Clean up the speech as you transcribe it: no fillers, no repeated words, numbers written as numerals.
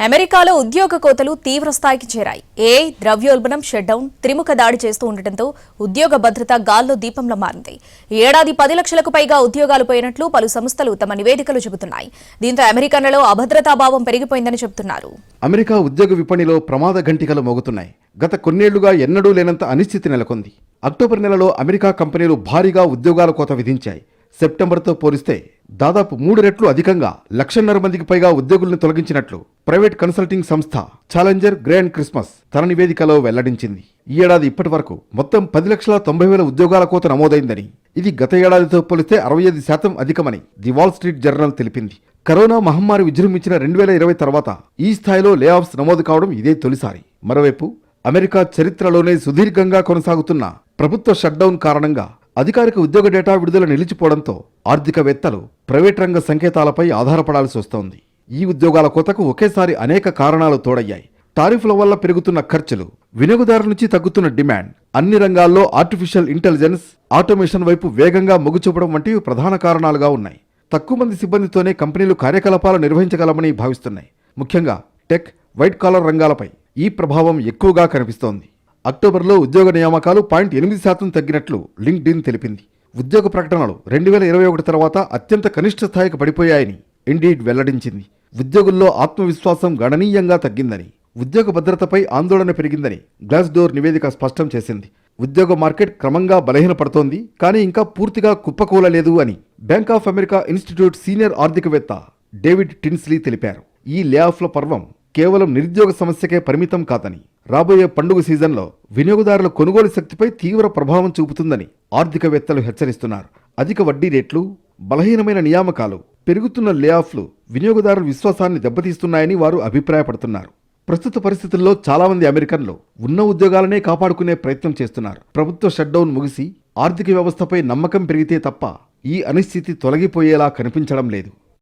అమెరికాలో ఉద్యోగ కోతలు తీవ్ర స్థాయికి చేరాయి. ద్రవ్యోల్బణం, షట్డౌన్, త్రిముఖ దాడి చేస్తూ ఉండటంతో ఉద్యోగ భద్రత గాల్లో దీపంలా మారింది. ఈ ఏడాది 10 లక్షలకు పైగా ఉద్యోగాలు పోయినట్లు పలు సంస్థలు తమ నివేదికలు చెబుతున్నాయి. దీంతో అమెరికన్లలో అభద్రతాభావం పెరిగిపోయిందని చెబుతున్నారు. అమెరికా ఉద్యోగ విపణిలో ప్రమాద ఘంటికలు మోగుతున్నాయి. గత కొన్నేళ్లుగా ఎన్నడూ లేనంత అనిశ్చితి నెలకొంది. అక్టోబర్ నెలలో అమెరికా కంపెనీలు భారీగా ఉద్యోగాల కోత విధించాయి. సెప్టెంబర్తో పోలిస్తే దాదాపు 3 రెట్లు అధికంగా 1,50,000 మందికి పైగా ఉద్యోగులను తొలగించినట్లు ప్రైవేట్ కన్సల్టింగ్ సంస్థ ఛాలెంజర్ గ్రాండ్ క్రిస్మస్ తన నివేదికలో వెల్లడించింది. ఈ ఏడాది ఇప్పటి వరకు మొత్తం 10,90,000 ఉద్యోగాల కోత నమోదైందని, ఇది గత ఏడాదితో పోలిస్తే 65% అధికమని ది వాల్ స్ట్రీట్ జర్నల్ తెలిపింది. కరోనా మహమ్మారి విజృంభించిన 2020 తర్వాత ఈ స్థాయిలో లే ఆఫ్స్ నమోదు కావడం ఇదే తొలిసారి. మరోవైపు అమెరికా చరిత్రలోనే సుదీర్ఘంగా కొనసాగుతున్న ప్రభుత్వ షట్డౌన్ కారణంగా అధికారిక ఉద్యోగ డేటా విడుదల నిలిచిపోవడంతో ఆర్థికవేత్తలు ప్రైవేట్ రంగ సంకేతాలపై ఆధారపడాల్సి వస్తోంది. ఈ ఉద్యోగాల కోతకు ఒకేసారి అనేక కారణాలు తోడయ్యాయి. టారిఫ్ల వల్ల పెరుగుతున్న ఖర్చులు, వినియోగదారుల నుంచి తగ్గుతున్న డిమాండ్, అన్ని రంగాల్లో ఆర్టిఫిషియల్ ఇంటెలిజెన్స్, ఆటోమేషన్ వైపు వేగంగా మొగ్గు చూపడం వంటివి ప్రధాన కారణాలుగా ఉన్నాయి. తక్కువ మంది సిబ్బందితోనే కంపెనీలు కార్యకలాపాలు నిర్వహించగలమని భావిస్తున్నాయి. ముఖ్యంగా టెక్, వైట్ కాలర్ రంగాలపై ఈ ప్రభావం ఎక్కువగా కనిపిస్తోంది. అక్టోబర్లో ఉద్యోగ నియామకాలు 0.8% తగ్గినట్లు లింక్డ్ఇన్ తెలిపింది. ఉద్యోగ ప్రకటనలు 2021 తర్వాత అత్యంత కనిష్ట స్థాయికి పడిపోయాయని ఇండీడ్ వెల్లడించింది. ఉద్యోగుల్లో ఆత్మవిశ్వాసం గణనీయంగా తగ్గిందని, ఉద్యోగ భద్రతపై ఆందోళన పెరిగిందని గ్లాస్డోర్ నివేదిక స్పష్టం చేసింది. ఉద్యోగ మార్కెట్ క్రమంగా బలహీనపడుతోంది, కానీ ఇంకా పూర్తిగా కుప్పకూలలేదు అని bank of America institute senior ఆర్థికవేత్త డేవిడ్ టిన్స్లీ తెలిపారు. ఈ లేఆఫ్ల పర్వం కేవలం నిరుద్యోగ సమస్యకే పరిమితం కాదని, రాబోయే పండుగ సీజన్లో వినియోగదారుల కొనుగోలు శక్తిపై తీవ్ర ప్రభావం చూపుతుందని ఆర్థికవేత్తలు హెచ్చరిస్తున్నారు. అధిక వడ్డీ రేట్లు, బలహీనమైన నియామకాలు, పెరుగుతున్న లేఆఫ్లు వినియోగదారుల విశ్వాసాన్ని దెబ్బతీస్తున్నాయని వారు అభిప్రాయపడుతున్నారు. ప్రస్తుత పరిస్థితుల్లో చాలామంది అమెరికన్లు ఉన్న ఉద్యోగాలనే కాపాడుకునే ప్రయత్నం చేస్తున్నారు. ప్రభుత్వ షట్డౌన్ ముగిసి ఆర్థిక వ్యవస్థపై నమ్మకం పెరిగితే తప్ప ఈ అనిశ్చితి తొలగిపోయేలా కనిపించడం లేదు.